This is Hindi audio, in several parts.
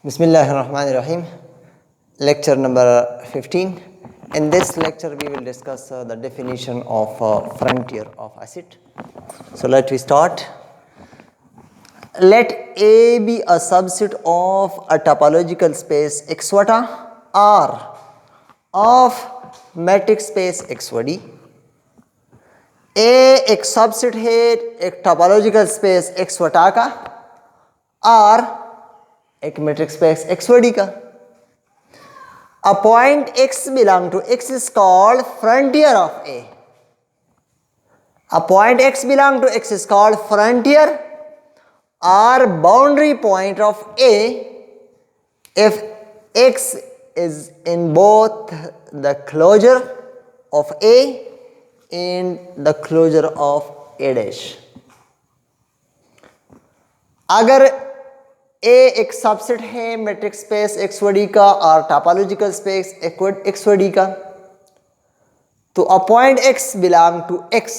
Bismillahirrahmanirrahim. Lecture number 15. In this lecture we will discuss the definition of frontier of acid. So let we start. Let A be a subset of a topological space X vata R of metric space X V D. A एक सबसेट है एक टोपोलॉजिकल स्पेस X वटा का, R एक matrix space X V D का. A point X belong to X is called frontier of A. A point X belong to X is called frontier or boundary point of A if X is in both the closure of A and the closure of A dash. अगर A एक सबसेट है matrix space X V D का और topological space X V D का, तो a point X belong to X,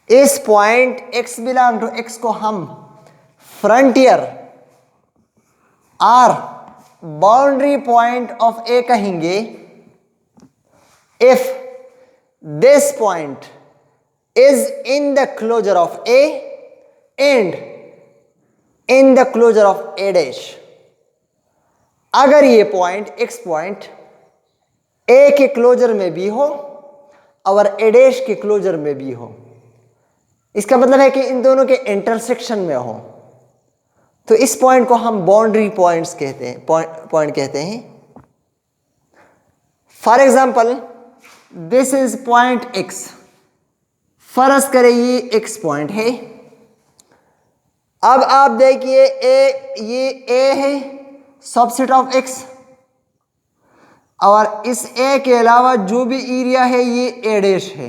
इस point X belong to X को हम फ्रंटियर और बाउंड्री पॉइंट ऑफ A कहेंगे if this point is in the closure of A and in the closure of A dash. अगर ये पॉइंट X पॉइंट A के क्लोजर में भी हो और A डैश के क्लोजर में भी हो, इसका मतलब है कि इन दोनों के इंटरसेक्शन में हो, तो इस पॉइंट को हम बाउंड्री पॉइंट्स कहते हैं, पॉइंट कहते हैं. For example this is point X. फर्ज करें ये X पॉइंट है. अब आप देखिए ये A है सबसेट ऑफ X, और इस A के अलावा जो भी एरिया है ये A डैश है,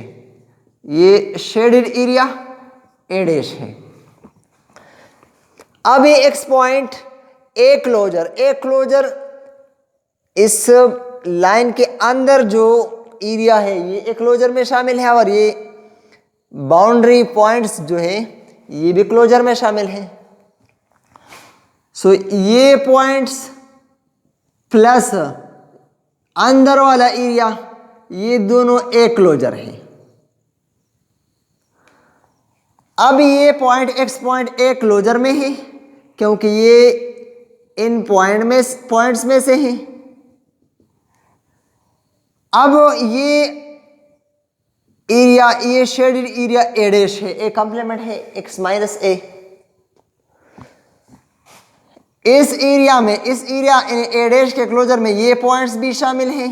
ये शेडेड एरिया A डैश है. अब ये X पॉइंट A क्लोजर इस लाइन के अंदर जो एरिया है ये A क्लोजर में शामिल है, और ये बाउंड्री पॉइंट्स जो है ये भी क्लोजर में शामिल है. सो ये पॉइंट्स प्लस अंदर वाला एरिया ये दोनों A क्लोजर है. अब ये point X point A closure में है क्योंकि ये इन पॉइंट्स में से है. अब ये एरिया ये शेडेड एरिया A डैश है, A कंप्लीमेंट है X माइनस A. इस एरिया A डैश के क्लोजर में ये पॉइंट्स भी शामिल हैं,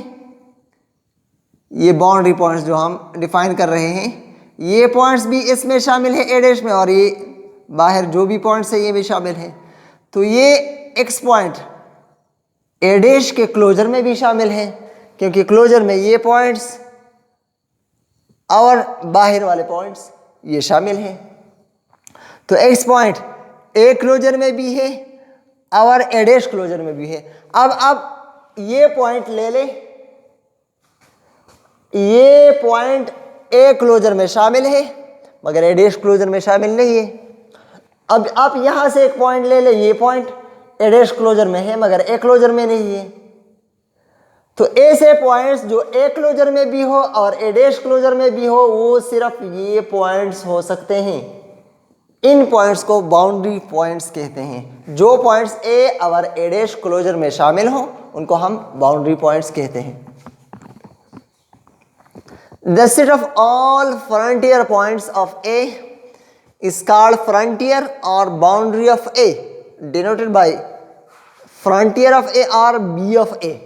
ये बाउंड्री पॉइंट्स जो हम डिफाइन कर रहे हैं ये पॉइंट्स भी इसमें शामिल है A डैश में, और ये बाहर जो भी पॉइंट्स है ये भी शामिल है. तो ये X पॉइंट A डैश के क्लोजर में भी शामिल है क्योंकि क्लोजर में ये पॉइंट्स और बाहर वाले पॉइंट्स ये शामिल हैं. तो X पॉइंट A क्लोजर में भी है और A डैश क्लोजर में भी है. अब ये पॉइंट ले ले, ये पॉइंट A क्लोजर में शामिल है मगर A डैश क्लोजर में शामिल नहीं है. अब आप यहां से एक पॉइंट ले ले, ये पॉइंट A डैश क्लोजर में है मगर A क्लोजर में नहीं है. तो ऐसे पॉइंट्स जो A क्लोजर में भी हो और A डैश क्लोजर में भी हो वो सिर्फ ये पॉइंट्स हो सकते हैं. इन पॉइंट्स को बाउंड्री पॉइंट्स कहते हैं. जो पॉइंट्स A और A डैश क्लोजर में शामिल हो उनको हम बाउंड्री पॉइंट्स कहते हैं. The set of all frontier points of A is called frontier or boundary of A, denoted by frontier of A or B of A.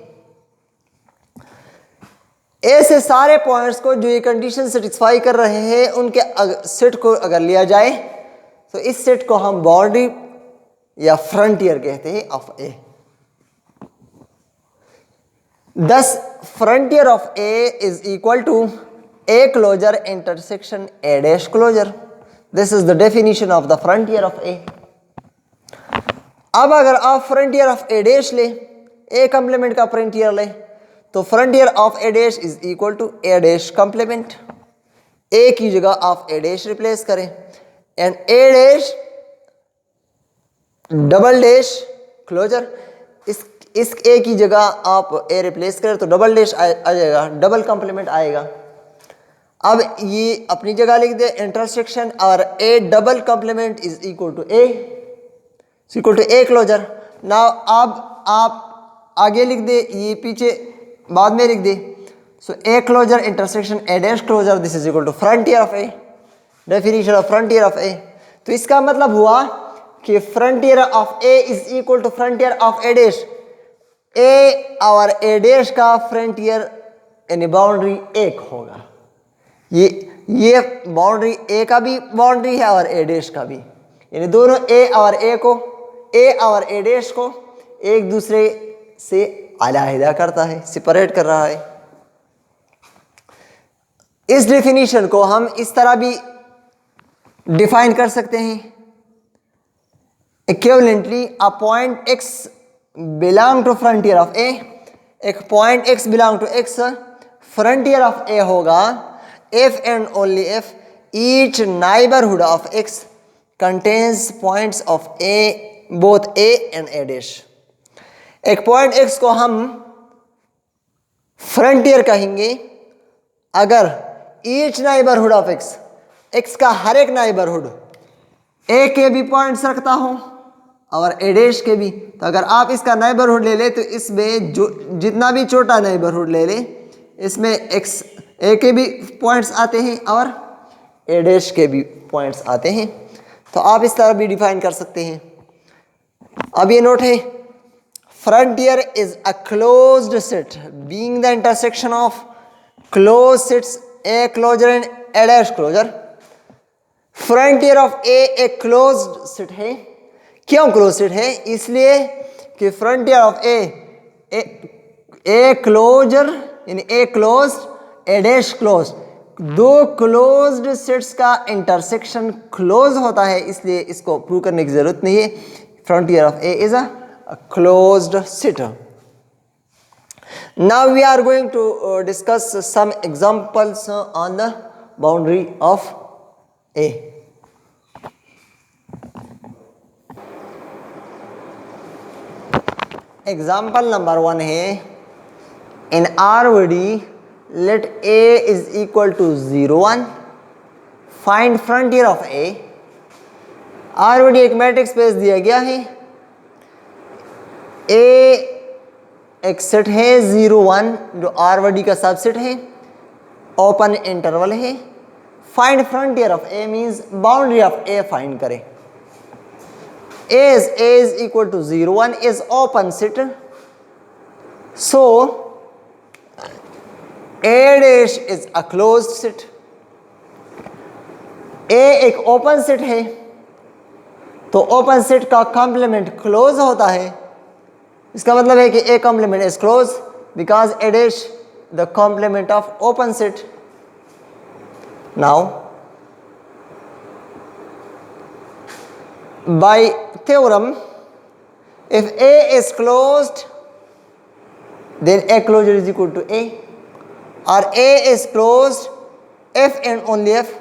ऐसे सारे पॉइंट्स को जो ये कंडीशन सेटिस्फाई कर रहे हैं उनके सेट को अगर लिया जाए तो इस सेट को हम बाउंड्री या फ्रंटियर कहते हैं of A. Thus frontier of A is equal to A closure intersection A dash closure. This is the definition of the frontier of A. अब अगर आप फ्रंटियर ऑफ A dash ले, A कंप्लीमेंट का फ्रंटियर ले, तो frontier of A dash is equal to A dash complement. A की जगह आप A dash रिप्लेस करें and A dash double dash closure. इस ए की जगह आप ए रिप्लेस करें तो डबल डैश आ जाएगा, डबल कॉम्प्लीमेंट आएगा। अब ये अपनी जगह लिख दे इंटरसेक्शन और A double complement is equal to A closure. Now अब आप आगे लिख दे, ये पीछे बाद में लिख दे। So A closure intersection A dash closure, this is equal to frontier of A. Definition of frontier of A, तो इसका मतलब हुआ कि frontier of A is equal to frontier of A dash. A और ए डैश का फ्रंटियर यानी बाउंड्री एक होगा। ये बाउंड्री ए का भी बाउंड्री है और ए डैश का भी, यानी दोनों ए और ए डैश को एक दूसरे से अलहदा करता है, सेपरेट कर रहा है। इस डेफिनेशन को हम इस तरह भी डिफाइन कर सकते हैं, equivalently a point x belong to frontier of A, एक point x belong to x frontier of A होगा if and only if each neighborhood of x contains points of a, both a and a dash। एक पॉइंट x को हम फ्रंटियर कहेंगे अगर ईच नाइबरहुड ऑफ x का हर एक नाइबरहुड a के भी पॉइंट्स रखता हो और a डैश के भी। तो अगर आप इसका नाइबरहुड ले ले तो इसमें जो जितना भी छोटा नाइबरहुड ले ले, इसमें x a के भी पॉइंट्स आते हैं और a डैश के भी पॉइंट्स आते हैं। तो आप इस तरह भी डिफाइन कर सकते हैं। अब ये नोट है, frontier is a closed set being the intersection of close sets A closure and A dash closure. Frontier of A एक क्लोज्ड सेट है। क्यों क्लोज सेट है? इसलिए कि फ्रंटियर ऑफ ए क्लोजर यानी a closed A dash close, दो क्लोज्ड सेट्स का इंटरसेक्शन क्लोज होता है, इसलिए इसको प्रूव करने की जरूरत नहीं है। Frontier of A is a closed set. Now we are going to discuss some examples on the boundary of A. Example number 1 है, in ROD let A is equal to 0 1, find frontier of A। ROD एक मैट्रिक्स स्पेस दिया गया है, A एक सेट है 0 1 जो ROD का सबसेट है, ओपन इंटरवल है। Find frontier of A means boundary of A find करें। A is equal to 0 1 is open set, so A dash is a closed set। A एक ओपन सेट है तो ओपन सेट का कॉम्प्लीमेंट क्लोज होता है। इसका मतलब है कि A complement is close because A dash the complement of open set. Now by theorem, if A is closed then A closure is equal to A, or A is closed if and only if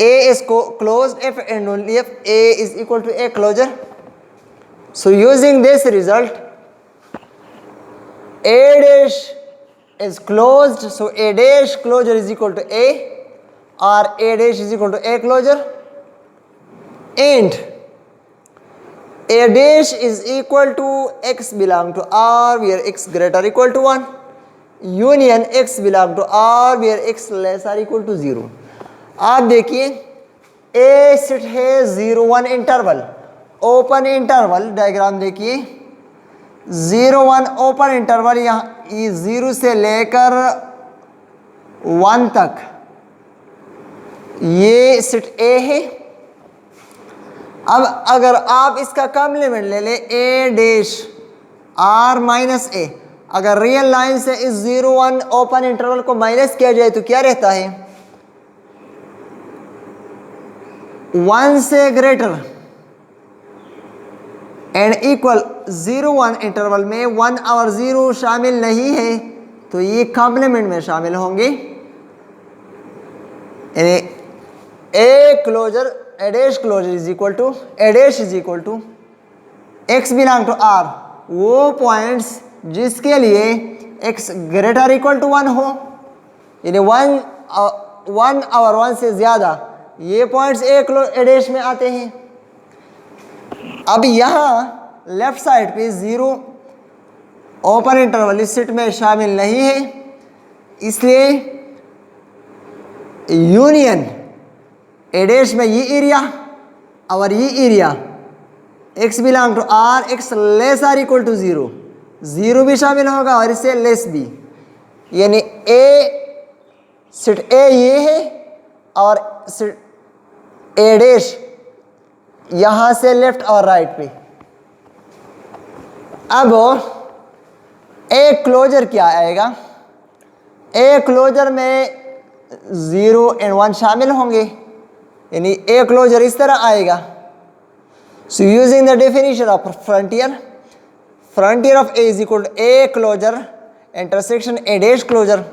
A is closed if and only if A is equal to A closure। So using this result, A dash is closed, so A dash closure is equal to A, or A dash is equal to A closure, and A dash is equal to x belong to R where x greater or equal to 1, union x belong to R where x less or equal to 0। आप देखिए A सेट है 0 1 इंटरवल, ओपन इंटरवल डायग्राम देखिए 0 1 ओपन इंटरवल, यहाँ 0 से लेकर 1 तक ये सेट A है। अब अगर आप इसका कॉम्प्लीमेंट ले ले A dash R minus A, अगर रियल लाइन से इस 0 1 ओपन इंटरवल को माइनस किया जाए तो क्या रहता है? 1 से ग्रेटर एंड इक्वल 0 1 इंटरवल में 1 और 0 शामिल नहीं है तो ये कॉम्प्लीमेंट में शामिल होंगे। यानी A closure A dash closure is equal to A dash is equal to x belong to r, वो पॉइंट्स जिसके लिए x ग्रेटर इक्वल टू 1 हो, यानी 1 और 1 से ज़्यादा, ये पॉइंट्स एक एडेश में आते हैं। अब यहाँ लेफ्ट साइड पे 0 ओपन इंटरवल इस सेट में शामिल नहीं है, इसलिए यूनियन एडेश में ये एरिया और ये area x belong to r, x less or equal to 0, 0 भी शामिल होगा और इससे लेस भी, यानी सेट ए ये है और सेट ए डैश यहाँ से लेफ्ट और राइट पे। अब ए क्लोजर क्या आएगा, ए क्लोजर में 0 और 1 शामिल होंगे, यानी ए क्लोजर इस तरह आएगा। So using the definition of frontier of A is equal to A closure intersection A dash closure.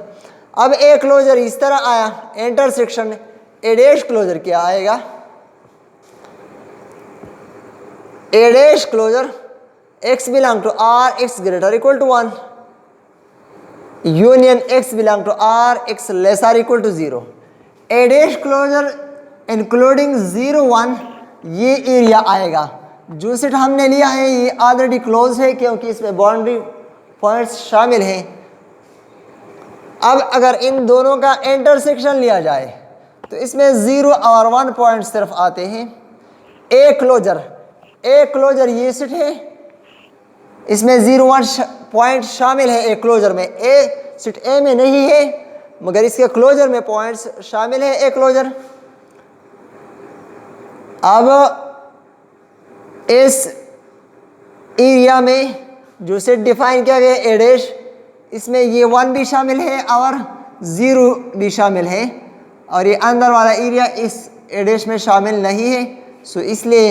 अब ए क्लोजर इस तरह आया, इंटरसेक्शन ए डैश क्लोजर क्या आएगा, A dash closure x belong to r, x greater equal to 1, union x belong to r, x less or equal to 0। A dash closure including 0 1 ये एरिया आएगा। जो सेट हमने लिया है ये ऑलरेडी क्लोज है क्योंकि इसमें बाउंड्री पॉइंट्स शामिल हैं। अब अगर इन दोनों का इंटरसेक्शन लिया जाए तो इसमें 0 और 1 पॉइंट सिर्फ आते हैं। ए क्लोजर ये सेट है, इसमें 0 1 पॉइंट शामिल है ए क्लोजर में, ए सेट ए में नहीं है मगर इसके क्लोजर में पॉइंट्स शामिल है ए क्लोजर। अब इस एरिया में जो सेट डिफाइन किया गया ए डैश, इसमें ये 1 भी शामिल है और 0 भी शामिल है और ये अंदर वाला एरिया इस ए डैश में शामिल नहीं है। सो इसलिए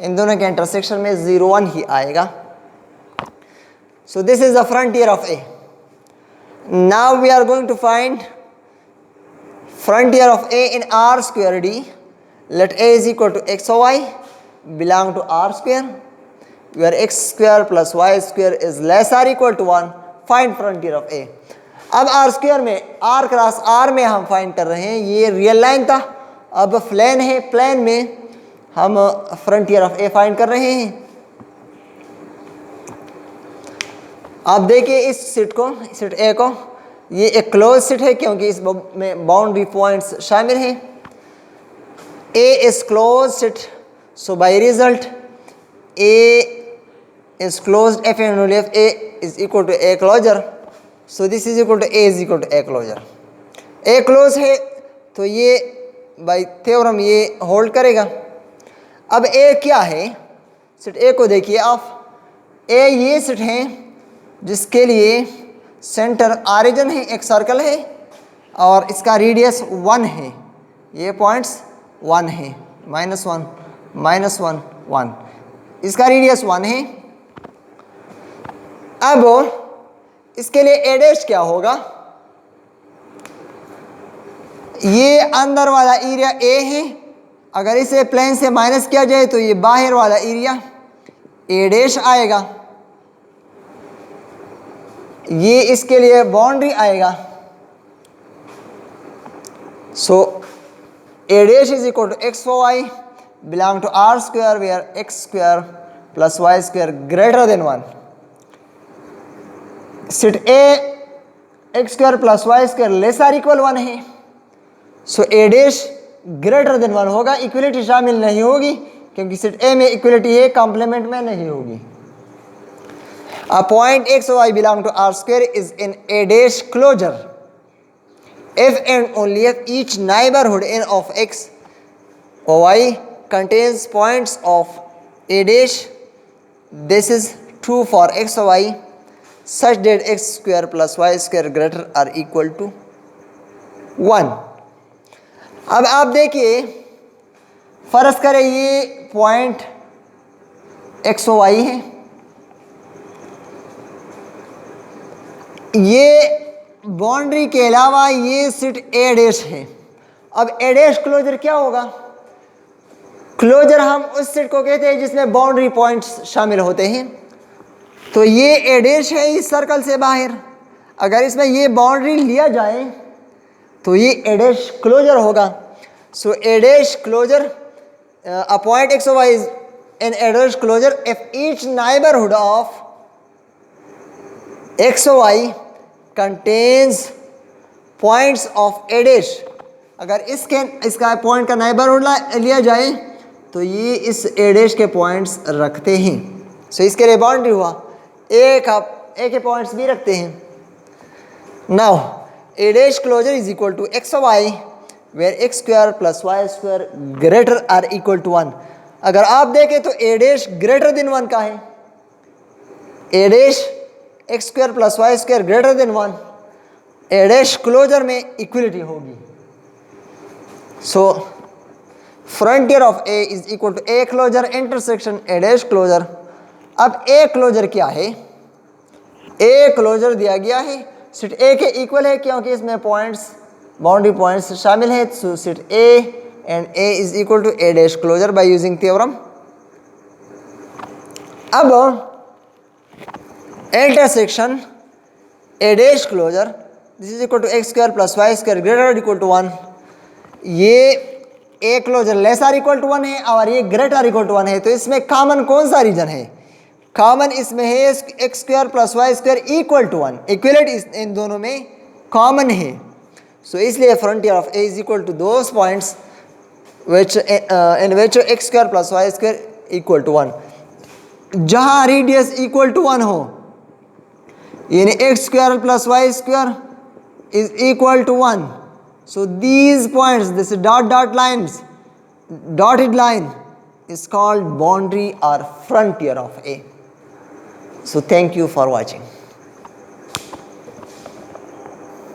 इन दोनों के इंटरसेक्शन में 0 1 ही आएगा। So this is the frontier of A. Now we are going to find frontier of A in r square d. Let a is equal to x or y belong to r square, where x square plus y square is less or equal to 1. Find frontier of a. अब r square में r क्रॉस r में हम फाइंड कर रहे हैं, ये रियल लाइन था, अब प्लेन है, प्लेन में हम फ्रंटियर ऑफ ए फाइंड कर रहे हैं। आप देखिए इस सेट को, सेट ए को, ये एक क्लोज सेट है क्योंकि इस में बाउंड्री पॉइंट्स शामिल हैं। A is closed set, so by result A is closed if and only if A is equal to A closure. So this is equal to A is equal to A closure. A close है तो ये by theorem ये होल्ड करेगा। अब A क्या है, सेट A को देखिए आप, A ये सेट है जिसके लिए सेंटर ऑरिजिन है, एक सर्कल है और इसका रेडियस 1 है, ये पॉइंट्स 1 है, -1 -1 1, इसका रेडियस 1 है। अब इसके लिए ए डैश क्या होगा, ये अंदर वाला एरिया ए है, अगर इसे प्लेन से माइनस किया जाए तो ये बाहर वाला एरिया ए डैश आएगा, ये इसके लिए बाउंड्री आएगा। सो A dash is equal to x for y belong to r square where x square plus y square greater than 1. Set A x square plus y square less or equal 1 है, so A dash greater than 1 होगा, इक्वलिटी शामिल नहीं होगी क्योंकि सेट A में इक्वलिटी है, कॉम्प्लीमेंट में नहीं होगी। A point x or y belong to r square is in A dash closure if and only if each neighborhood n of x or y contains points of a dash. This is true for x or y such that x square plus y square greater or equal to 1. अब आप देखिए, फर्ज करें ये पॉइंट x और y है, ये बाउंड्री के अलावा ये सेट ए डैश है। अब ए डैश क्लोजर क्या होगा, क्लोजर हम उस सेट को कहते हैं जिसमें बाउंड्री पॉइंट्स शामिल होते हैं। तो ये ए डैश है इस सर्कल से बाहर, अगर इसमें ये बाउंड्री लिया जाए तो ये ए डैश क्लोजर होगा। So A dash closure a point x y is an A dash closure if each neighbourhood of x y contains points of A dash. अगर इसका पॉइंट का नाइबरहुड लिया जाए तो ये इस ए डैश के पॉइंट्स रखते हैं। सो इसके लिए बाउंड्री हुआ, ए के पॉइंट्स भी रखते हैं। Now A dash closure is equal to X Y where X square plus Y square greater or equal to 1। अगर आप देखें तो ए डैश ग्रेटर देन 1 का है, A dash x square plus Y square greater than 1, A dash closure में इक्वलिटी होगी। So frontier of A is equal to A closure intersection A dash closure. अब ए क्लोजर क्या है? ए क्लोजर दिया गया है सेट ए के इक्वल है क्योंकि इसमें पॉइंट्स बाउंड्री पॉइंट्स शामिल है। So set A and A is equal to A dash closure by using theorem. अब intersection A dash closure this is equal to x square plus Y square greater equal to 1। ये A closure less or equal to 1 है और ये ग्रेटर इक्वल टू 1 है, तो इसमें कॉमन कौन सा रीजन है? कॉमन इसमें है X square plus Y square equal to 1, इक्वलेट इन दोनों में कॉमन है। सो इसलिए frontier of A is equal to those points which in which X square plus Y square equal to 1। जहाँ रेडियस इक्वल टू 1 हो, यानी X square plus Y square is equal to 1। So these points, this dot lines, dotted line is called boundary or frontier of A. So thank you for watching.